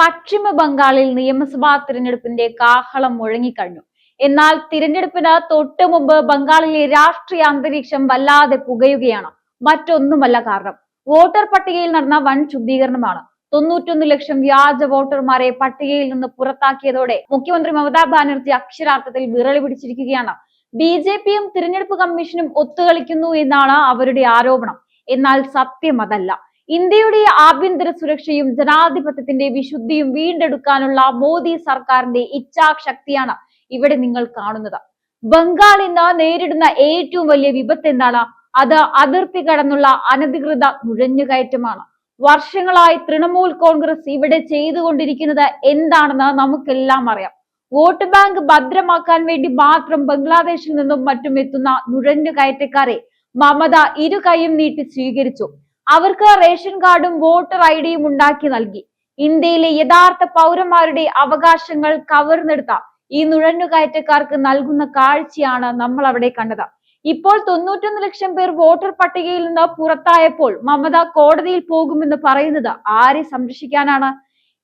പശ്ചിമ ബംഗാളിൽ നിയമസഭാ തിരഞ്ഞെടുപ്പിന്റെ കാഹളം മുഴങ്ങിക്കഴിഞ്ഞു. എന്നാൽ തിരഞ്ഞെടുപ്പിന് തൊട്ടു മുമ്പ് ബംഗാളിലെ രാഷ്ട്രീയ അന്തരീക്ഷം വല്ലാതെ പുകയുകയാണ്. മറ്റൊന്നുമല്ല കാരണം, വോട്ടർ പട്ടികയിൽ നടന്ന വൻ ശുദ്ധീകരണമാണ്. 91 ലക്ഷം വ്യാജ വോട്ടർമാരെ പട്ടികയിൽ നിന്ന് പുറത്താക്കിയതോടെ മുഖ്യമന്ത്രി മമതാ ബാനർജി അക്ഷരാർത്ഥത്തിൽ വിറളി പിടിച്ചിരിക്കുകയാണ്. BJPയും തിരഞ്ഞെടുപ്പ് കമ്മീഷനും ഒത്തുകളിക്കുന്നു എന്നാണ് അവരുടെ ആരോപണം. എന്നാൽ സത്യം അതല്ല. ഇന്ത്യയുടെ ആഭ്യന്തര സുരക്ഷയും ജനാധിപത്യത്തിന്റെ വിശുദ്ധിയും വീണ്ടെടുക്കാനുള്ള മോദി സർക്കാരിന്റെ ഇച്ഛാശക്തിയാണ് ഇവിടെ നിങ്ങൾ കാണുന്നത്. ബംഗാൾ ഇന്ന് നേരിടുന്ന ഏറ്റവും വലിയ വിപത്ത് എന്താണ്? അത് അതിർത്തി കടന്നുള്ള അനധികൃത നുഴഞ്ഞുകയറ്റമാണ്. വർഷങ്ങളായി തൃണമൂൽ കോൺഗ്രസ് ഇവിടെ ചെയ്തുകൊണ്ടിരിക്കുന്നത് എന്താണെന്ന് നമുക്കെല്ലാം അറിയാം. വോട്ട് ബാങ്ക് ഭദ്രമാക്കാൻ വേണ്ടി മാത്രം ബംഗ്ലാദേശിൽ നിന്നും മറ്റും എത്തുന്ന നുഴഞ്ഞുകയറ്റക്കാരെ മമത ഇരു കൈയും നീട്ടി സ്വീകരിച്ചു. അവർക്ക് റേഷൻ കാർഡും വോട്ടർ ഐഡിയും ഉണ്ടാക്കി നൽകി. ഇന്ത്യയിലെ യഥാർത്ഥ പൗരന്മാരുടെ അവകാശങ്ങൾ കവർന്നെടുത്ത ഈ നുഴഞ്ഞുകയറ്റക്കാർക്ക് നൽകുന്ന കാഴ്ചയാണ് നമ്മൾ അവിടെ കണ്ടത്. ഇപ്പോൾ 91 ലക്ഷം പേർ വോട്ടർ പട്ടികയിൽ നിന്ന് പുറത്തായപ്പോൾ മമത കോടതിയിൽ പോകുമെന്ന് പറയുന്നത് ആരെ സംരക്ഷിക്കാനാണ്?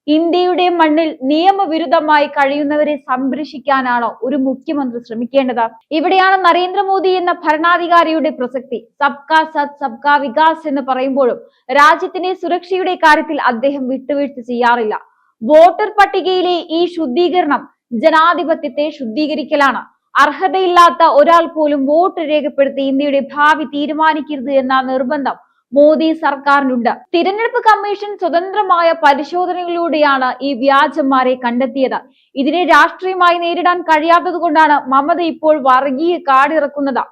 ഇന്ത്യയുടെ മണ്ണിൽ നിയമവിരുദ്ധമായി കഴിയുന്നവരെ സംരക്ഷിക്കാനാണോ ഒരു മുഖ്യമന്ത്രി ശ്രമിക്കേണ്ടത്? ഇവിടെയാണ് നരേന്ദ്രമോദി എന്ന ഭരണാധികാരിയുടെ പ്രസക്തി. സബ്കാ സത് സബ്കാ വികാസ് എന്ന് പറയുമ്പോഴും രാജ്യത്തിന്റെ സുരക്ഷയുടെ കാര്യത്തിൽ അദ്ദേഹം വിട്ടുവീഴ്ച ചെയ്യാറില്ല. വോട്ടർ പട്ടികയിലെ ഈ ശുദ്ധീകരണം ജനാധിപത്യത്തെ ശുദ്ധീകരിക്കലാണ്. അർഹതയില്ലാത്ത ഒരാൾ പോലും വോട്ട് രേഖപ്പെടുത്തി ഇന്ത്യയുടെ ഭാവി തീരുമാനിക്കരുത് എന്ന നിർബന്ധം മോദി സർക്കാരിനുണ്ട്. തിരഞ്ഞെടുപ്പ് കമ്മീഷൻ സ്വതന്ത്രമായ പരിശോധനകളിലൂടെയാണ് ഈ വ്യാജന്മാരെ കണ്ടെത്തിയത്. ഇതിനെ രാഷ്ട്രീയമായി നേരിടാൻ കഴിയാത്തത് കൊണ്ടാണ് മമത ഇപ്പോൾ വർഗീയ കാടിറക്കുന്നത്.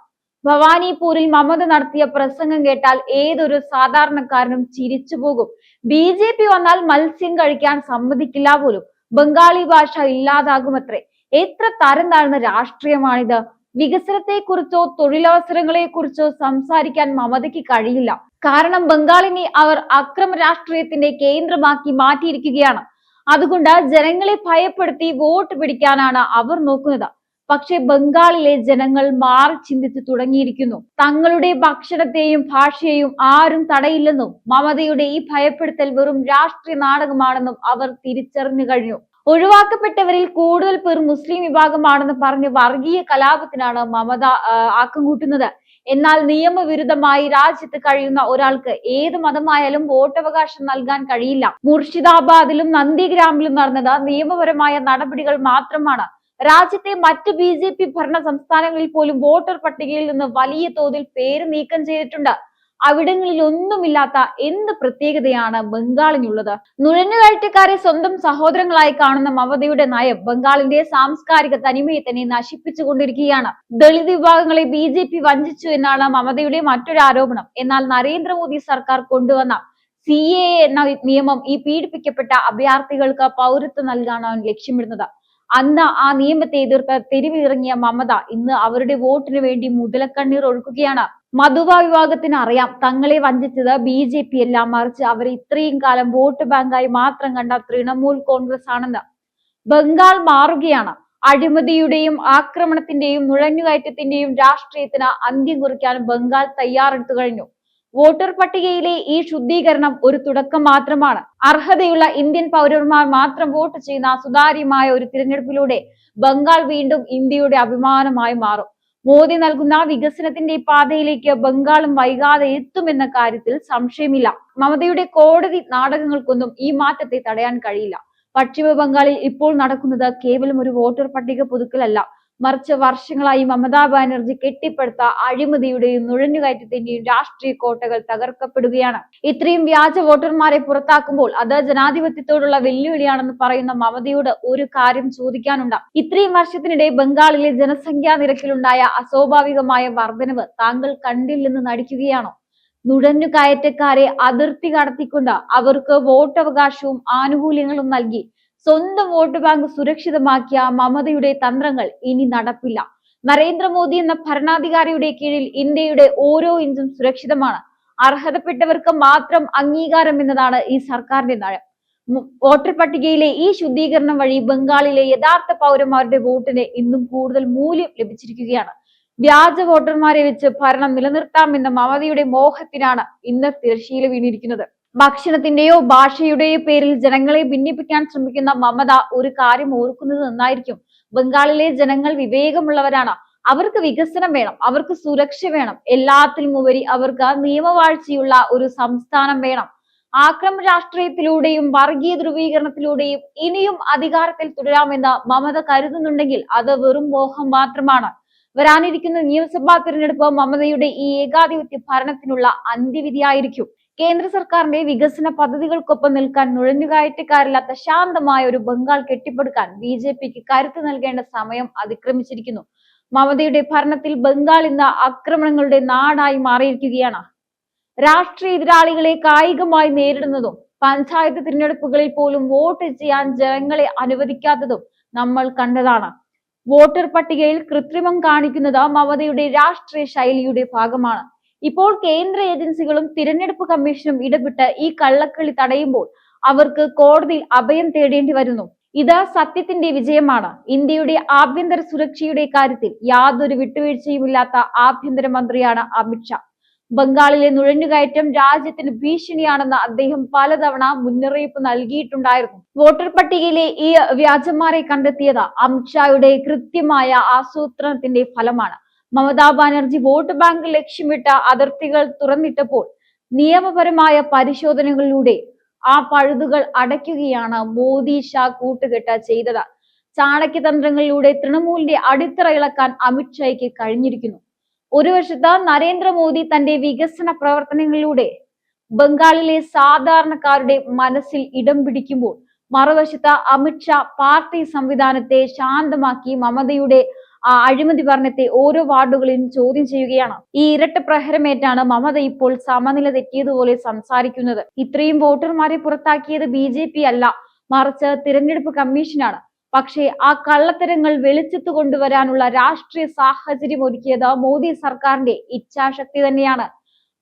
ഭവാനിപൂരിൽ മമത നടത്തിയ പ്രസംഗം കേട്ടാൽ ഏതൊരു സാധാരണക്കാരനും ചിരിച്ചു പോകും. BJP വന്നാൽ മത്സ്യം കഴിക്കാൻ സമ്മതിക്കില്ല പോലും. ബംഗാളി ഭാഷ ഇല്ലാതാകുമത്രേ. എത്ര തരം താഴ്ന്ന രാഷ്ട്രീയമാണിത്! വികസനത്തെക്കുറിച്ചോ തൊഴിലവസരങ്ങളെ കുറിച്ചോ സംസാരിക്കാൻ മമതയ്ക്ക് കഴിയില്ല. കാരണം ബംഗാളിനെ അവർ അക്രമ രാഷ്ട്രീയത്തിന്റെ കേന്ദ്രമാക്കി മാറ്റിയിരിക്കുകയാണ്. അതുകൊണ്ട് ജനങ്ങളെ ഭയപ്പെടുത്തി വോട്ട് പിടിക്കാനാണ് അവർ നോക്കുന്നത്. പക്ഷെ ബംഗാളിലെ ജനങ്ങൾ മാറി ചിന്തിച്ചു തുടങ്ങിയിരിക്കുന്നു. തങ്ങളുടെ ഭക്ഷണത്തെയും ഭാഷയെയും ആരും തടയില്ലെന്നും മമതയുടെ ഈ ഭയപ്പെടുത്തൽ വെറും രാഷ്ട്രീയ നാടകമാണെന്നും അവർ തിരിച്ചറിഞ്ഞു കഴിഞ്ഞു. ഒഴിവാക്കപ്പെട്ടവരിൽ കൂടുതൽ പേർ മുസ്ലിം വിഭാഗമാണെന്ന് പറഞ്ഞ് വർഗീയ കലാപത്തിനാണ് മമത ആക്കം കൂട്ടുന്നത്. എന്നാൽ നിയമവിരുദ്ധമായി രാജ്യത്ത് കഴിയുന്ന ഒരാൾക്ക് ഏത് മതമായാലും വോട്ടവകാശം നൽകാൻ കഴിയില്ല. മുർഷിദാബാദിലും നന്ദിഗ്രാമിലും നടന്നത് നിയമപരമായ നടപടികൾ മാത്രമാണ്. രാജ്യത്തെ മറ്റ് BJP ഭരണ സംസ്ഥാനങ്ങളിൽ പോലും വോട്ടർ പട്ടികയിൽ നിന്ന് വലിയ തോതിൽ പേര് നീക്കം ചെയ്തിട്ടുണ്ട്. അവിടങ്ങളിൽ ഒന്നുമില്ലാത്ത എന്ത് പ്രത്യേകതയാണ് ബംഗാളിനുള്ളത്? നുഴഞ്ഞുകയറ്റക്കാരെ സ്വന്തം സഹോദരങ്ങളായി കാണുന്ന മമതയുടെ നയം ബംഗാളിന്റെ സാംസ്കാരിക തനിമയെ തന്നെ നശിപ്പിച്ചുകൊണ്ടിരിക്കുകയാണ്. ദളിത് വിഭാഗങ്ങളെ BJP വഞ്ചിച്ചു എന്നാണ് മമതയുടെ മറ്റൊരു ആരോപണം. എന്നാൽ നരേന്ദ്രമോദി സർക്കാർ കൊണ്ടുവന്ന CAA എന്ന നിയമം ഈ പീഡിപ്പിക്കപ്പെട്ട അഭയാർത്ഥികൾക്ക് പൗരത്വം നൽകാനാണ് ലക്ഷ്യമിടുന്നത്. അന്ന് ആ നിയമത്തെ എതിർത്ത് തെരുവിലിറങ്ങിയ മമത ഇന്ന് അവരുടെ വോട്ടിന് വേണ്ടി മുതലക്കണ്ണീർ ഒഴുക്കുകയാണ്. മധുവ വിഭാഗത്തിന് അറിയാം തങ്ങളെ വഞ്ചിച്ചത് BJP അല്ല, മറിച്ച് അവരെ ഇത്രയും കാലം വോട്ട് ബാങ്കായി മാത്രം കണ്ട തൃണമൂൽ കോൺഗ്രസ് ആണെന്ന്. ബംഗാൾ മാറുകയാണ്. അഴിമതിയുടെയും ആക്രമണത്തിന്റെയും നുഴഞ്ഞുകയറ്റത്തിന്റെയും രാഷ്ട്രീയത്തിന് അന്ത്യം കുറിക്കാൻ ബംഗാൾ തയ്യാറെടുത്തു കഴിഞ്ഞു. വോട്ടർ പട്ടികയിലെ ഈ ശുദ്ധീകരണം ഒരു തുടക്കം മാത്രമാണ്. അർഹതയുള്ള ഇന്ത്യൻ പൗരന്മാർ മാത്രം വോട്ട് ചെയ്യുന്ന സുതാര്യമായ ഒരു തിരഞ്ഞെടുപ്പിലൂടെ ബംഗാൾ വീണ്ടും ഇന്ത്യയുടെ അഭിമാനമായി മാറും. മോദി നൽകുന്ന വികസനത്തിന്റെ പാതയിലേക്ക് ബംഗാളും വൈകാതെ എത്തുമെന്ന കാര്യത്തിൽ സംശയമില്ല. മമതയുടെ കോടതി നാടകങ്ങൾക്കൊന്നും ഈ മാറ്റത്തെ തടയാൻ കഴിയില്ല. പശ്ചിമ ബംഗാളിൽ ഇപ്പോൾ നടക്കുന്നത് കേവലം ഒരു വോട്ടർ പട്ടിക പുതുക്കലല്ല, മറിച്ച് വർഷങ്ങളായി മമതാ ബാനർജി കെട്ടിപ്പടുത്ത അഴിമതിയുടെയും നുഴഞ്ഞുകയറ്റത്തിന്റെയും രാഷ്ട്രീയ കോട്ടകൾ തകർക്കപ്പെടുകയാണ്. ഇത്രയും വ്യാജ വോട്ടർമാരെ പുറത്താക്കുമ്പോൾ അത് ജനാധിപത്യത്തോടുള്ള വെല്ലുവിളിയാണെന്ന് പറയുന്ന മമതയോട് ഒരു കാര്യം ചോദിക്കാനുണ്ട്. ഇത്രയും വർഷത്തിനിടെ ബംഗാളിലെ ജനസംഖ്യാ നിരക്കിലുണ്ടായ അസ്വാഭാവികമായ വർധനവ് താങ്കൾ കണ്ടില്ലെന്ന് നടിക്കുകയാണോ? നുഴഞ്ഞുകയറ്റക്കാരെ അതിർത്തി കടത്തിക്കൊണ്ട് അവർക്ക് വോട്ടവകാശവും ആനുകൂല്യങ്ങളും നൽകി സ്വന്തം വോട്ട് ബാങ്ക് സുരക്ഷിതമാക്കിയ മമതയുടെ തന്ത്രങ്ങൾ ഇനി നടപ്പില്ല. നരേന്ദ്രമോദി എന്ന ഭരണാധികാരിയുടെ കീഴിൽ ഇന്ത്യയുടെ ഓരോ ഇഞ്ചും സുരക്ഷിതമാണ്. അർഹതപ്പെട്ടവർക്ക് മാത്രം അംഗീകാരം എന്നതാണ് ഈ സർക്കാരിന്റെ നയം. വോട്ടർ പട്ടികയിലെ ഈ ശുദ്ധീകരണം വഴി ബംഗാളിലെ യഥാർത്ഥ പൗരന്മാരുടെ വോട്ടിന് ഇന്നും കൂടുതൽ മൂല്യം ലഭിച്ചിരിക്കുകയാണ്. വ്യാജ വോട്ടർമാരെ വെച്ച് ഭരണം നിലനിർത്താമെന്ന മമതയുടെ മോഹത്തിനാണ് ഇന്ന് തിരശ്ശീല വീണിരിക്കുന്നത്. ഭക്ഷണത്തിന്റെയോ ഭാഷയുടെയോ പേരിൽ ജനങ്ങളെ ഭിന്നിപ്പിക്കാൻ ശ്രമിക്കുന്ന മമത ഒരു കാര്യം ഓർക്കുന്നത് നന്നായിരിക്കും. ബംഗാളിലെ ജനങ്ങൾ വിവേകമുള്ളവരാണ്. അവർക്ക് വികസനം വേണം, അവർക്ക് സുരക്ഷ വേണം, എല്ലാത്തിലും ഉപരി അവർക്ക് നിയമവാഴ്ചയുള്ള ഒരു സംസ്ഥാനം വേണം. ആക്രമണ രാഷ്ട്രീയത്തിലൂടെയും വർഗീയ ധ്രുവീകരണത്തിലൂടെയും ഇനിയും അധികാരത്തിൽ തുടരാമെന്ന് മമത കരുതുന്നുണ്ടെങ്കിൽ അത് വെറും മോഹം മാത്രമാണ്. വരാനിരിക്കുന്ന നിയമസഭാ തിരഞ്ഞെടുപ്പ് മമതയുടെ ഈ ഏകാധിപത്യ ഭരണത്തിനുള്ള അന്ത്യവിധിയായിരിക്കും. കേന്ദ്ര സർക്കാരിന്റെ വികസന പദ്ധതികൾക്കൊപ്പം നിൽക്കാൻ നുഴഞ്ഞുകയറ്റക്കാരില്ലാത്ത ശാന്തമായ ഒരു ബംഗാൾ കെട്ടിപ്പടുക്കാൻ BJPക്ക് കരുത്ത് നൽകേണ്ട സമയം അതിക്രമിച്ചിരിക്കുന്നു. മമതയുടെ ഭരണത്തിൽ ബംഗാൾ ഇന്ന് ആക്രമണങ്ങളുടെ നാടായി മാറിയിരിക്കുകയാണ്. രാഷ്ട്രീയ എതിരാളികളെ കായികമായി നേരിടുന്നതും പഞ്ചായത്ത് തിരഞ്ഞെടുപ്പുകളിൽ പോലും വോട്ട് ചെയ്യാൻ ജനങ്ങളെ അനുവദിക്കാത്തതും നമ്മൾ കണ്ടതാണ്. വോട്ടർ പട്ടികയിൽ കൃത്രിമം കാണിക്കുന്നത് മമതയുടെ രാഷ്ട്രീയ ശൈലിയുടെ ഭാഗമാണ്. ഇപ്പോൾ കേന്ദ്ര ഏജൻസികളും തിരഞ്ഞെടുപ്പ് കമ്മീഷനും ഇടപെട്ട് ഈ കള്ളക്കളി തടയുമ്പോൾ അവർക്ക് കോടതിയിൽ അഭയം തേടേണ്ടി വരുന്നു. ഇത് സത്യത്തിന്റെ വിജയമാണ്. ഇന്ത്യയുടെ ആഭ്യന്തര സുരക്ഷയുടെ കാര്യത്തിൽ യാതൊരു വിട്ടുവീഴ്ചയുമില്ലാത്ത ആഭ്യന്തരമന്ത്രിയാണ് അമിത്ഷാ. ബംഗാളിലെ നുഴഞ്ഞുകയറ്റം രാജ്യത്തിന് ഭീഷണിയാണെന്ന് അദ്ദേഹം പലതവണ മുന്നറിയിപ്പ് നൽകിയിട്ടുണ്ടായിരുന്നു. വോട്ടർ പട്ടികയിലെ ഈ വ്യാജന്മാരെ കണ്ടെത്തിയത് അമിത്ഷായുടെ കൃത്യമായ ആസൂത്രണത്തിന്റെ ഫലമാണ്. മമതാ ബാനർജി വോട്ട് ബാങ്ക് ലക്ഷ്യമിട്ട് അതിർത്തികൾ തുറന്നിട്ടപ്പോൾ നിയമപരമായ പരിശോധനകളിലൂടെ ആ പഴുതുകൾ അടയ്ക്കുകയാണ് മോദി ഷാ കൂട്ടുകെട്ട് ചെയ്തത്. ചാണക്യതന്ത്രങ്ങളിലൂടെ തൃണമൂലിന്റെ അടിത്തറ ഇളക്കാൻ അമിത്ഷായ്ക്ക് കഴിഞ്ഞിരിക്കുന്നു. ഒരു വശത്ത് നരേന്ദ്രമോദി തന്റെ വികസന പ്രവർത്തനങ്ങളിലൂടെ ബംഗാളിലെ സാധാരണക്കാരുടെ മനസ്സിൽ ഇടം പിടിക്കുമ്പോൾ മറുവശത്ത് അമിത്ഷാ പാർട്ടി സംവിധാനത്തെ ശാന്തമാക്കി മമതയുടെ അഴിമതി ഭരണത്തെ ഓരോ വാർഡുകളിലും ചോദ്യം ചെയ്യുകയാണ്. ഈ ഇരട്ട പ്രഹരമേറ്റാണ് മമത ഇപ്പോൾ സമനില തെറ്റിയതുപോലെ സംസാരിക്കുന്നത്. ഇത്രയും വോട്ടർമാരെ പുറത്താക്കിയത് BJP അല്ല, മറിച്ച് തിരഞ്ഞെടുപ്പ് കമ്മീഷനാണ്. പക്ഷേ ആ കള്ളത്തരങ്ങൾ വെളിച്ചത്ത് കൊണ്ടുവരാനുള്ള രാഷ്ട്രീയ സാഹചര്യം ഒരുക്കിയത് മോദി സർക്കാരിന്റെ ഇച്ഛാശക്തി തന്നെയാണ്.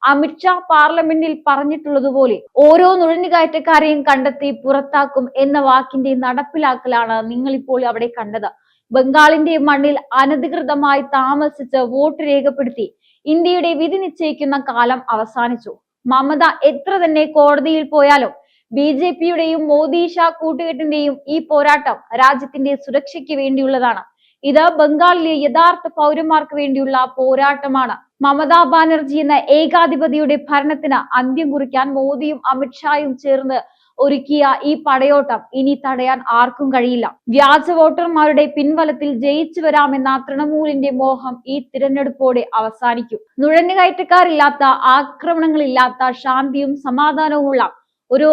അമിത്ഷാ പാർലമെന്റിൽ പറഞ്ഞിട്ടുള്ളതുപോലെ ഓരോ നുഴഞ്ഞുകയറ്റക്കാരെയും കണ്ടെത്തി പുറത്താക്കും എന്ന വാക്കിന്റെ നടപ്പിലാക്കലാണ് നിങ്ങളിപ്പോൾ അവിടെ കണ്ടത്. ബംഗാളിന്റെ മണ്ണിൽ അനധികൃതമായി താമസിച്ച് വോട്ട് രേഖപ്പെടുത്തി ഇന്ത്യയുടെ വിധി നിശ്ചയിക്കുന്ന കാലം അവസാനിച്ചു. മമത എത്ര തന്നെ കോടതിയിൽ പോയാലും BJPയുടെയും മോദി ഷാ കൂട്ടുകെട്ടിന്റെയും ഈ പോരാട്ടം രാജ്യത്തിന്റെ സുരക്ഷയ്ക്ക് വേണ്ടിയുള്ളതാണ്. ഇത് ബംഗാളിലെ യഥാർത്ഥ പൗരന്മാർക്ക് വേണ്ടിയുള്ള പോരാട്ടമാണ്. മമതാ ബാനർജി എന്ന ഏകാധിപതിയുടെ ഭരണത്തിന് അന്ത്യം കുറിക്കാൻ മോദിയും അമിത്ഷായും ചേർന്ന് ഒരുക്കിയ ഈ പടയോട്ടം ഇനി തടയാൻ ആർക്കും കഴിയില്ല. വ്യാജ വോട്ടർമാരുടെ പിൻബലത്തിൽ ജയിച്ചു വരാമെന്ന തൃണമൂലിന്റെ മോഹം ഈ തിരഞ്ഞെടുപ്പോടെ അവസാനിക്കും. നുഴഞ്ഞുകയറ്റക്കാരില്ലാത്ത, ആക്രമണങ്ങളില്ലാത്ത, ശാന്തിയും സമാധാനവുമുള്ള ഒരു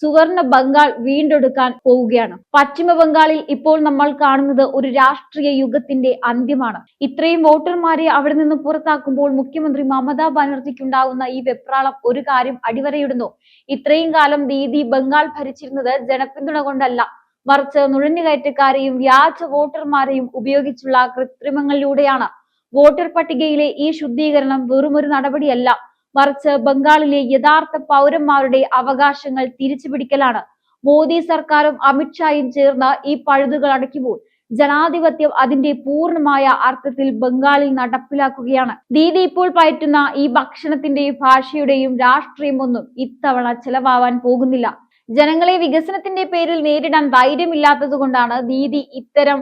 സുവർണ ബംഗാൾ വീണ്ടെടുക്കാൻ പോവുകയാണ്. പശ്ചിമ ബംഗാളിൽ ഇപ്പോൾ നമ്മൾ കാണുന്നത് ഒരു രാഷ്ട്രീയ യുഗത്തിന്റെ അന്ത്യമാണ്. ഇത്രയും വോട്ടർമാരെ അവിടെ നിന്ന് പുറത്താക്കുമ്പോൾ മുഖ്യമന്ത്രി മമതാ ബാനർജിക്ക് ഉണ്ടാകുന്ന ഈ വെപ്രാളം ഒരു കാര്യം അടിവരയിടുന്നു. ഇത്രയും കാലം ദീദി ബംഗാൾ ഭരിച്ചിരുന്നത് ജനപിന്തുണ കൊണ്ടല്ല, മറിച്ച് നുഴഞ്ഞുകയറ്റക്കാരെയും വ്യാജ വോട്ടർമാരെയും ഉപയോഗിച്ചുള്ള കൃത്രിമങ്ങളിലൂടെയാണ്. വോട്ടർ പട്ടികയിലെ ഈ ശുദ്ധീകരണം വെറുമൊരു നടപടിയല്ല, മറിച്ച് ബംഗാളിലെ യഥാർത്ഥ പൗരന്മാരുടെ അവകാശങ്ങൾ തിരിച്ചുപിടിക്കലാണ്. മോദി സർക്കാരും അമിത്ഷായും ചേർന്ന് ഈ പഴുതുകൾ അടയ്ക്കുമ്പോൾ ജനാധിപത്യം അതിന്റെ പൂർണ്ണമായ അർത്ഥത്തിൽ ബംഗാളിൽ നടപ്പിലാക്കുകയാണ്. ദീദി ഇപ്പോൾ പയറ്റുന്ന ഈ ഭക്ഷണത്തിന്റെയും ഭാഷയുടെയും രാഷ്ട്രീയമൊന്നും ഇത്തവണ ചെലവാവാൻ പോകുന്നില്ല. ജനങ്ങളെ വികസനത്തിന്റെ പേരിൽ നേരിടാൻ ധൈര്യമില്ലാത്തത് കൊണ്ടാണ് ദീദി ഇത്തരം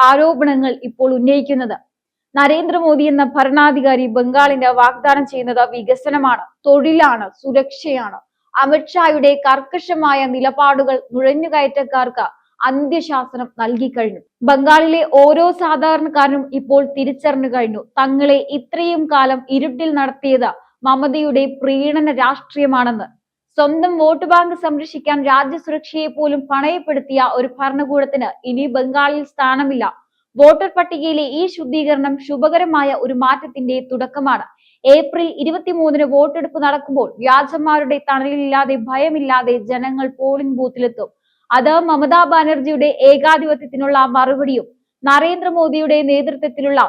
ആരോപണങ്ങൾ ഇപ്പോൾ ഉന്നയിക്കുന്നത്. നരേന്ദ്രമോദി എന്ന ഭരണാധികാരി ബംഗാളിന് വാഗ്ദാനം ചെയ്യുന്നത് വികസനമാണ്, തൊഴിലാണ്, സുരക്ഷയാണ്. അമിത്ഷായുടെ കർക്കശമായ നിലപാടുകൾ നുഴഞ്ഞുകയറ്റക്കാർക്ക് അന്ത്യശാസനം നൽകിക്കഴിഞ്ഞു. ബംഗാളിലെ ഓരോ സാധാരണക്കാരനും ഇപ്പോൾ തിരിച്ചറിഞ്ഞു കഴിഞ്ഞു, തങ്ങളെ ഇത്രയും കാലം ഇരുട്ടിൽ നടത്തിയത് മമതയുടെ പ്രീണന രാഷ്ട്രീയമാണെന്ന്. സ്വന്തം വോട്ട് ബാങ്ക് സംരക്ഷിക്കാൻ രാജ്യസുരക്ഷയെ പോലും പണയപ്പെടുത്തിയ ഒരു ഭരണകൂടത്തിന് ഇനി ബംഗാളിൽ സ്ഥാനമില്ല. വോട്ടർ പട്ടികയിലെ ഈ ശുദ്ധീകരണം ശുഭകരമായ ഒരു മാറ്റത്തിന്റെ തുടക്കമാണ്. ഏപ്രിൽ 23-ന് വോട്ടെടുപ്പ് നടക്കുമ്പോൾ വ്യാജന്മാരുടെ തണലില്ലാതെ, ഭയമില്ലാതെ ജനങ്ങൾ പോളിംഗ് ബൂത്തിലെത്തും. അത് മമതാ ബാനർജിയുടെ ഏകാധിപത്യത്തിനുള്ള മറുപടിയും നരേന്ദ്രമോദിയുടെ നേതൃത്വത്തിലുള്ള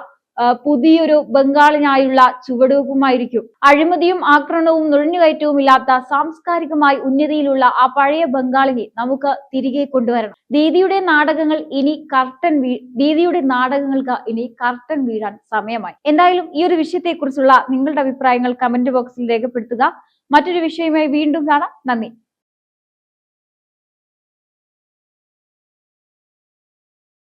പുതിയൊരു ബംഗാളിനായുള്ള ചുവടുവെപ്പുമായിരിക്കും. അഴിമതിയും ആക്രമണവും നുഴഞ്ഞുകയറ്റവും ഇല്ലാത്ത, സാംസ്കാരികമായി ഉന്നതിയിലുള്ള ആ പഴയ ബംഗാളിനെ നമുക്ക് തിരികെ കൊണ്ടുവരണം. ദീദിയുടെ നാടകങ്ങൾക്ക് ഇനി കർട്ടൻ വീഴാൻ സമയമായി. എന്തായാലും ഈ ഒരു വിഷയത്തെക്കുറിച്ചുള്ള നിങ്ങളുടെ അഭിപ്രായങ്ങൾ കമന്റ് ബോക്സിൽ രേഖപ്പെടുത്തുക. മറ്റൊരു വിഷയവുമായി വീണ്ടും കാണാം. നന്ദി.